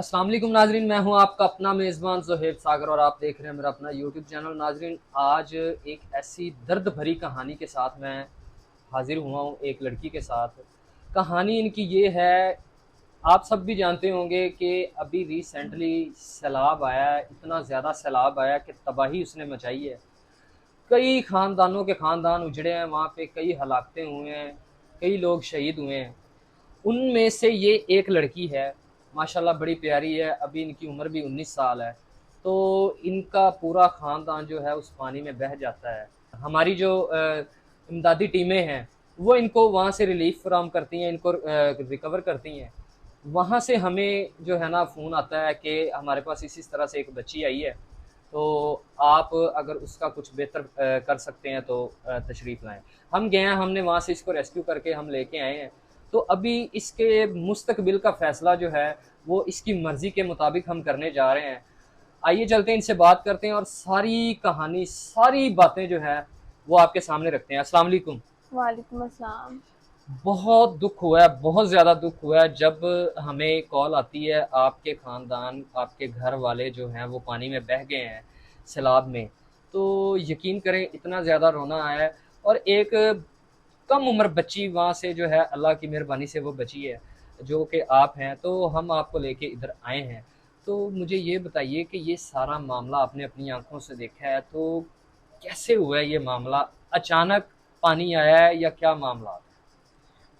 अस्सलाम वालेकुम नाजरीन, मैं हूं आपका अपना मेज़बान ज़ोहेब सागर और आप देख रहे हैं मेरा अपना यूट्यूब चैनल। नाजरीन, आज एक ऐसी दर्द भरी कहानी के साथ मैं हाजिर हुआ हूं, एक लड़की के साथ। कहानी इनकी ये है, आप सब भी जानते होंगे कि अभी रिसेंटली सैलाब आया है, इतना ज़्यादा सैलाब आया कि तबाही उसने मचाई है। कई ख़ानदानों के ख़ानदान उजड़े हैं, वहाँ पे कई हलाकतें हुए हैं, कई लोग शहीद हुए हैं। उनमें से ये एक लड़की है, माशाल्लाह बड़ी प्यारी है, अभी इनकी उम्र भी 19 साल है। तो इनका पूरा ख़ानदान जो है उस पानी में बह जाता है। हमारी जो इमदादी टीमें हैं वो इनको वहाँ से रिलीफ फराहम करती हैं, इनको रिकवर करती हैं। वहाँ से हमें जो है ना फ़ोन आता है कि हमारे पास इस तरह से एक बच्ची आई है, तो आप अगर उसका कुछ बेहतर कर सकते हैं तो तशरीफ़ लाएँ। हम गए हैं, हमने वहाँ से इसको रेस्क्यू करके हम लेके आए हैं। तो अभी इसके मुस्तकबिल का फ़ैसला जो है वो इसकी मर्ज़ी के मुताबिक हम करने जा रहे हैं। आइए चलते हैं, इनसे बात करते हैं और सारी कहानी, सारी बातें जो है वो आपके सामने रखते हैं। अस्सलाम वालेकुम। वालेकुम अस्सलाम। बहुत दुख हुआ है, बहुत ज़्यादा दुख हुआ है जब हमें कॉल आती है आपके ख़ानदान, आपके घर वाले जो हैं वो पानी में बह गए हैं सैलाब में। तो यकीन करें इतना ज़्यादा रोना आया है। और एक कम उम्र बच्ची वहाँ से जो है अल्लाह की मेहरबानी से वो बची है, जो कि आप हैं। तो हम आपको लेके इधर आए हैं। तो मुझे ये बताइए कि ये सारा मामला आपने अपनी आँखों से देखा है, तो कैसे हुआ है ये मामला? अचानक पानी आया है या क्या मामला?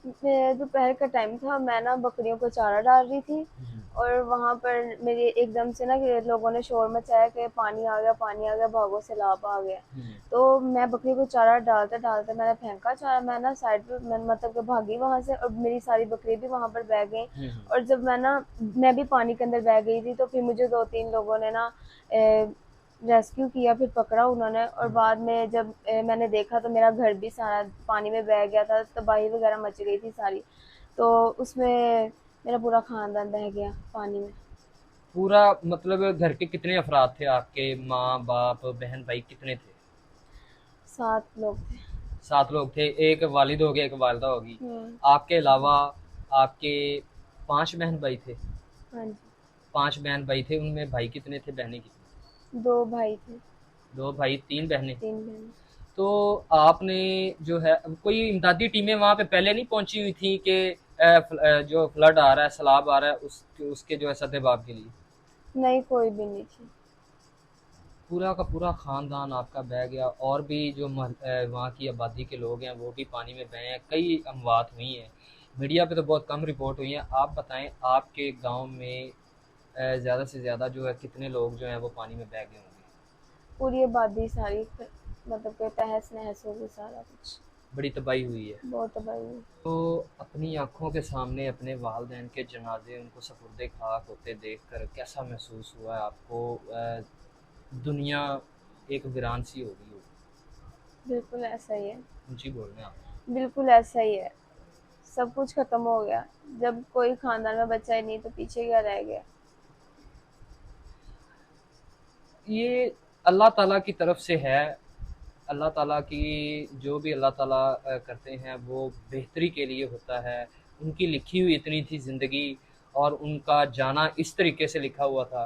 दोपहर का टाइम था, मैं ना बकरियों को चारा डाल रही थी हुँ, और वहाँ पर मेरे एकदम से ना कि लोगों ने शोर मचाया कि पानी आ गया, पानी आ गया, भागो सैलाब आ गया। हुँ, तो मैं बकरी को चारा डालते-डालते मैंने फेंका चारा, मैं ना साइड पे मैं मतलब कि भागी वहाँ से और मेरी सारी बकरी भी वहाँ पर बह गईं। हुँ, हुँ। और जब मैं भी पानी के अंदर बह गई थी, तो फिर मुझे 2-3 लोगों ने ना रेस्क्यू किया, फिर पकड़ा उन्होंने। और बाद में जब मैंने देखा तो मेरा घर भी सारा पानी में बह गया था, तबाही वगैरह मच गई थी सारी। तो उसमें मेरा पूरा खानदान बह गया पानी में। पूरा मतलब घर के कितने अफ़राद थे आपके? माँ, बाप, बहन, भाई कितने थे? 7 लोग थे। 7 लोग थे, एक वालिद हो गए, एक वालिदा होगी। हम्म। आपके अलावा आपके 5 बहन-भाई थे? हाँ जी। 5 बहन-भाई थे, उनमें भाई कितने थे, बहनें कितनी? 2 भाई थे। 2 भाई, 3 बहनें। 3 बहन। तो आपने जो है कोई इमदादी टीमें वहाँ पे पहले नहीं पहुँची हुई थी कि जो फ्लड आ रहा है, सैलाब आ रहा है, उसके जो है सद्दे-बाब के लिए? नहीं, कोई भी नहीं थी। पूरा का पूरा ख़ानदान आपका बह गया और भी जो वहाँ की आबादी के लोग हैं वो भी पानी में बहे हैं, कई अमवात हुई हैं। मीडिया पे तो बहुत कम रिपोर्ट हुई हैं। आप बताएं, आपके गांव में ज़्यादा से ज़्यादा जो है कितने लोग जो हैं वो पानी में बह गए होंगे? पूरी आबादी सारी मतलब कि तहस नहस हो गई, सारा कुछ। बड़ी तबाही हुई है। बहुत तबाही हुई। तो अपनी आंखों के सामने अपने वालदेन के जनाजे उनको सपुर्दे खाक होते देख कर कैसा महसूस हुआ है आपको? दुनिया एक वीरान सी हो गई होगी। बिल्कुल ऐसा ही है। ऊंची बोल रहे हैं आप। बिल्कुल ऐसा ही है। सब कुछ खत्म हो गया। जब कोई खानदान में बचा ही नहीं तो पीछे क्या रह गया। ये अल्लाह ताला की तरफ से है। अल्लाह ताला की जो भी अल्लाह ताला करते हैं वो बेहतरी के लिए होता है। उनकी लिखी हुई इतनी थी ज़िंदगी और उनका जाना इस तरीके से लिखा हुआ था।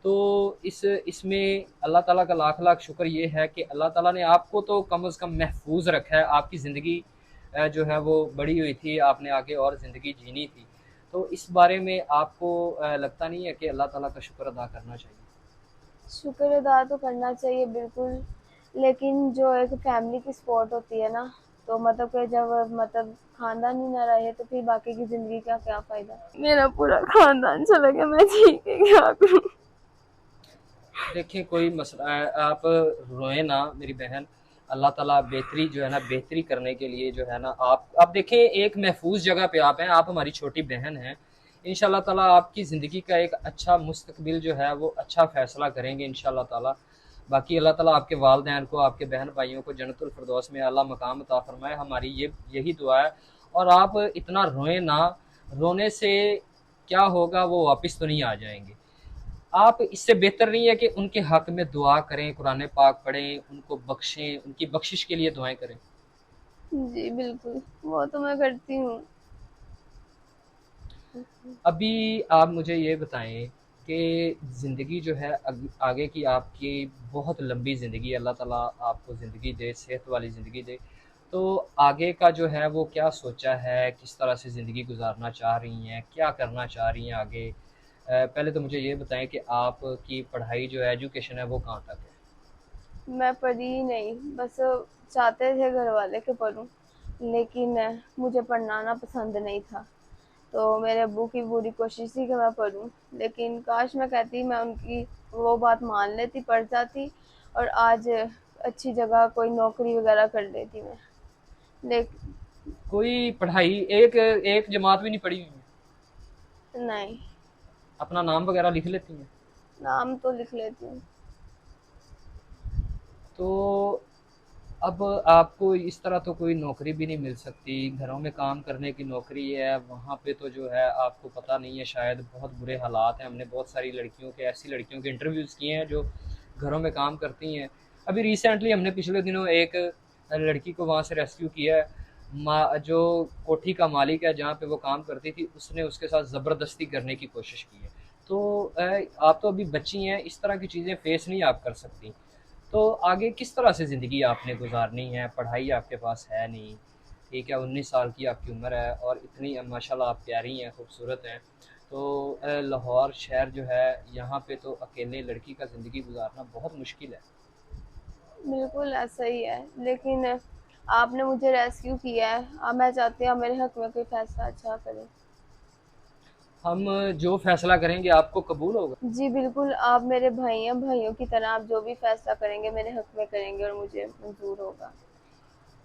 तो इसमें अल्लाह ताला का लाख लाख शुक्र ये है कि अल्लाह ताला ने आपको तो कम से कम महफूज रखा है। आपकी ज़िंदगी जो है वो बड़ी हुई थी, आपने आगे और ज़िंदगी जीनी थी। तो इस बारे में आपको लगता नहीं है कि अल्लाह ताला का शुक्र अदा करना चाहिए? शुक्र अदा तो करना चाहिए बिल्कुल। लेकिन जो एक फैमिली की सपोर्ट होती है ना, तो मतलब कि जब मतलब खानदान ही ना रहे तो फिर बाकी की जिंदगी का क्या फायदा। मेरा पूरा खानदान चला गया, मैं जी के क्या करूं। देखिए, कोई मसला है, आप रोएँ ना मेरी बहन। अल्लाह ताला बेहतरी जो है ना, बेहतरी करने के लिए जो है ना, आप देखें एक महफूज जगह पे आप हैं, आप हमारी छोटी बहन हैं। इंशाल्लाह ताला आपकी ज़िंदगी का एक अच्छा मुस्तकबिल जो है वो अच्छा फ़ैसला करेंगे इंशाल्लाह ताला। बाकी अल्लाह ताला आपके वालिदैन को, आपके बहन भाइयों को जन्नतुल फ़िरदौस में आला मकाम अता फ़रमाए, हमारी ये यही दुआ है। और आप इतना रोएँ ना, रोने से क्या होगा, वो वापस तो नहीं आ जाएँगे। आप इससे बेहतर नहीं है कि उनके हक में दुआ करें, कुरान पाक पढ़ें, उनको बख्शें, उनकी बख्शिश के लिए दुआएं करें। जी बिल्कुल, वो तो मैं करती हूँ। अभी आप मुझे ये बताएं कि ज़िंदगी जो है आगे की आपकी बहुत लंबी ज़िंदगी, अल्लाह ताला आपको ज़िंदगी दे, सेहत वाली ज़िंदगी दे। तो आगे का जो है वो क्या सोचा है, किस तरह से ज़िंदगी गुजारना चाह रही हैं, क्या करना चाह रही हैं आगे? पहले तो मुझे ये बताएं कि आपकी पढ़ाई जो है, एजुकेशन है, वो कहाँ तक है? मैं पढ़ी ही नहीं, बस चाहते थे घर वाले कि पढूं, लेकिन मुझे पढ़ना ना पसंद नहीं था। तो मेरे अब्बू की पूरी कोशिश थी कि मैं पढूं, लेकिन काश मैं कहती, मैं उनकी वो बात मान लेती, पढ़ जाती और आज अच्छी जगह कोई नौकरी वगैरह कर लेती मैं। लेकिन कोई पढ़ाई एक एक जमात भी नहीं पढ़ी हुई है? नहीं, अपना नाम वगैरह लिख लेती हैं? नाम तो लिख लेती हूँ। तो अब आपको इस तरह तो कोई नौकरी भी नहीं मिल सकती, घरों में काम करने की नौकरी है, वहाँ पे तो जो है आपको पता नहीं है, शायद बहुत बुरे हालात हैं। हमने बहुत सारी लड़कियों के, ऐसी लड़कियों के इंटरव्यूज़ किए हैं जो घरों में काम करती हैं। अभी रिसेंटली हमने पिछले दिनों एक लड़की को वहाँ से रेस्क्यू किया है। जो कोठी का मालिक है जहाँ पे वो काम करती थी, उसने उसके साथ ज़बरदस्ती करने की कोशिश की है। तो आप तो अभी बच्ची हैं, इस तरह की चीज़ें फेस नहीं आप कर सकती। तो आगे किस तरह से ज़िंदगी आपने गुजारनी है? पढ़ाई आपके पास है नहीं, ठीक है, 19 साल की आपकी उम्र है और इतनी माशाल्लाह आप प्यारी हैं, खूबसूरत हैं। तो लाहौर शहर जो है, यहाँ पे तो अकेले लड़की का ज़िंदगी गुजारना बहुत मुश्किल है। बिल्कुल ऐसा ही है, लेकिन आपने मुझे रेस्क्यू किया है, अब मैं चाहती हूँ आप मेरे हक में कोई फैसला अच्छा करें। हम जो फ़ैसला करेंगे आपको कबूल होगा? जी बिल्कुल, आप मेरे भाई हैं, भाइयों की तरह आप जो भी फैसला करेंगे मेरे हक में करेंगे और मुझे मंजूर होगा।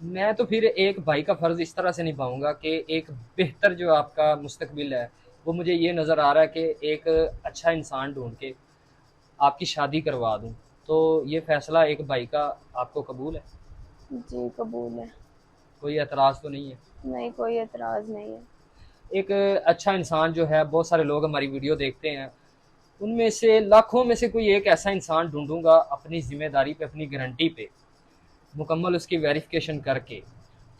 मैं तो फिर एक भाई का फ़र्ज़ इस तरह से निभाऊँगा कि एक बेहतर जो आपका मुस्तकबिल है, वो मुझे ये नज़र आ रहा है कि एक अच्छा इंसान ढूँढ के आपकी शादी करवा दूँ। तो ये फ़ैसला एक भाई का आपको कबूल है? जी कबूल है। कोई एतराज़ तो नहीं है? नहीं, कोई एतराज़ नहीं है। एक अच्छा इंसान जो है, बहुत सारे लोग हमारी वीडियो देखते हैं, उनमें से लाखों में से कोई एक ऐसा इंसान ढूंढूंगा अपनी ज़िम्मेदारी पे, अपनी गारंटी पे, मुकम्मल उसकी वेरिफिकेशन करके,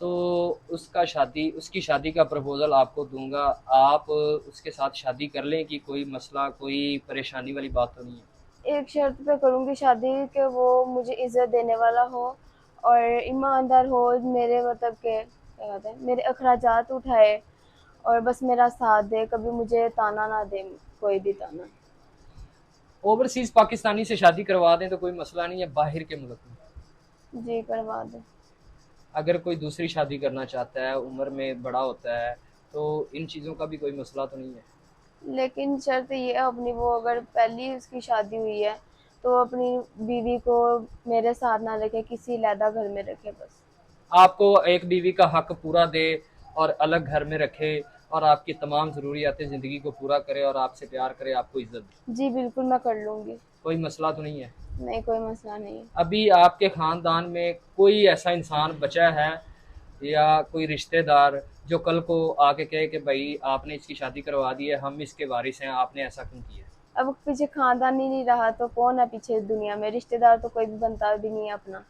तो उसकी शादी का प्रपोज़ल आपको दूंगा। आप उसके साथ शादी कर लें कि कोई मसला, कोई परेशानी वाली बात तो नहीं है? एक शर्त पे करूँगी शादी कि वो मुझे इज़्ज़त देने वाला हो और ईमानदार हो, मेरे मतलब के क्या कहते हैं, मेरे अखराजात उठाए और बस मेरा साथ दे, कभी मुझे ताना ना दे, कोई भी ताना। ओवरसीज़ पाकिस्तानी से शादी करवा दें तो कोई मसला नहीं है, बाहर के मुल्क में जी करवा दे। अगर कोई दूसरी शादी करना चाहता है, उम्र में बड़ा होता है, तो इन चीज़ों का भी कोई मसला तो नहीं है? लेकिन शर्त ये है अपनी, वो अगर पहली उसकी शादी हुई है तो वो अपनी बीवी को मेरे साथ ना रखे, किसी अलहदा घर में रखे बस। आपको एक बीवी का हक पूरा दे और अलग घर में रखे और आपकी तमाम ज़रूरियातें ज़िंदगी को पूरा करे और आपसे प्यार करे, आपको इज़्ज़त दे। जी बिल्कुल, मैं कर लूँगी। कोई मसला तो नहीं है? नहीं, कोई मसला नहीं है। अभी आपके ख़ानदान में कोई ऐसा इंसान बचा है या कोई रिश्तेदार जो कल को आके कहे कि भाई आपने इसकी शादी करवा दी है, हम इसके वारिस हैं, आपने ऐसा क्यों किया? अब पीछे खानदान ही नहीं रहा तो कौन है पीछे दुनिया में, रिश्तेदार तो कोई भी बनता भी नहीं है अपना।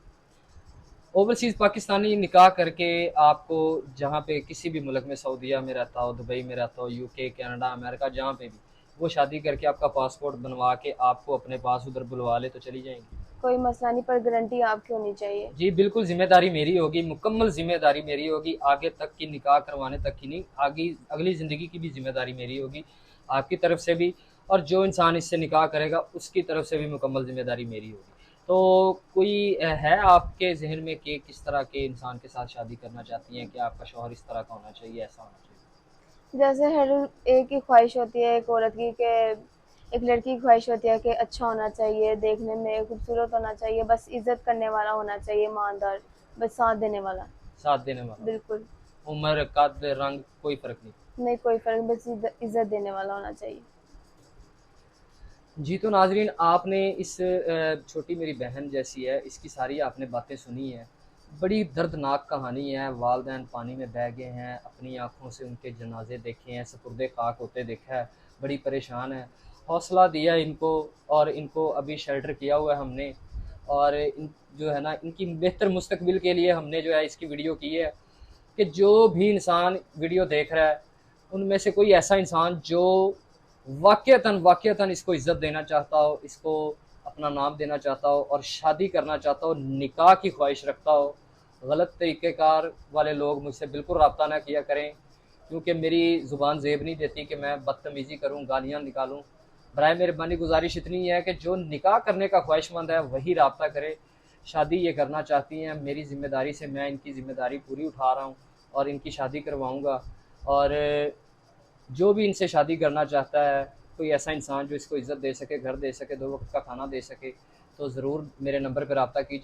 ओवरसीज़ पाकिस्तानी निकाह करके आपको जहाँ पे किसी भी मुल्क में, सऊदीया में रहता हो, दुबई में रहता हो, यूके, कनाडा, अमेरिका, जहाँ पे भी, वो शादी करके आपका पासपोर्ट बनवा के आपको अपने पास उधर बुलवा ले तो चली जाएंगी? कोई मसला नहीं, पर गारंटी आपकी होनी चाहिए। जी बिल्कुल, ज़िम्मेदारी मेरी होगी, मुकम्मल ज़िम्मेदारी मेरी होगी, आगे तक की निकाह करवाने तक की नहीं, आगे अगली ज़िंदगी की भी ज़िम्मेदारी मेरी होगी, आपकी तरफ से भी, और जो इंसान इससे निकाह करेगा उसकी तरफ से भी मुकम्मल ज़िम्मेदारी मेरी होगी। तो कोई है आपके ज़हन में कि किस तरह के इंसान के साथ शादी करना चाहती हैं, कि आपका शौहर इस तरह का होना चाहिए, ऐसा होना चाहिए? जैसे हर एक की ख्वाहिश होती है एक औरत की, कि एक लड़की की ख्वाहिश होती है कि अच्छा होना चाहिए, देखने में खूबसूरत होना चाहिए, बस इज्जत करने वाला होना चाहिए, ईमानदार, बस साथ देने वाला। साथ देने वाला? बिल्कुल। उम्र, कद, रंग, कोई फ़र्क नहीं? नहीं, कोई फर्क, बस इज्जत देने वाला होना चाहिए। जी, तो नाज़रीन, आपने इस छोटी मेरी बहन जैसी है, इसकी सारी आपने बातें सुनी हैं। बड़ी दर्दनाक कहानी है, वालिदैन पानी में बह गए हैं, अपनी आँखों से उनके जनाज़े देखे हैं, सपुर्दे खाक होते देखा है, बड़ी परेशान है। हौसला दिया इनको और इनको अभी शेल्टर किया हुआ है हमने, और इन जो है ना, इनकी बेहतर मुस्तकबिल के लिए हमने जो है इसकी वीडियो की है कि जो भी इंसान वीडियो देख रहा है, उनमें से कोई ऐसा इंसान जो वाक़यतन इसको इज़्ज़त देना चाहता हो, इसको अपना नाम देना चाहता हो और शादी करना चाहता हो, निकाह की ख्वाहिश रखता हो, गलत तरीक़ेकार वाले लोग मुझसे बिल्कुल रब्ता ना किया करें, क्योंकि मेरी ज़ुबान ज़ेब नहीं देती कि मैं बदतमीज़ी करूँ, गालियाँ निकालूँ। बराए मेहरबानी गुज़ारिश इतनी है कि जो निकाह करने का ख्वाहिशमंद है वही रब्ता करे। शादी ये करना चाहती हैं, मेरी ज़िम्मेदारी से मैं इनकी ज़िम्मेदारी पूरी उठा रहा हूँ और इनकी शादी करवाऊँगा। और जो भी इनसे शादी करना चाहता है, कोई ऐसा इंसान जो इसको इज़्ज़त दे सके, घर दे सके, 2 वक़्त का खाना दे सके, तो ज़रूर मेरे नंबर पे रब्ता कीजिए।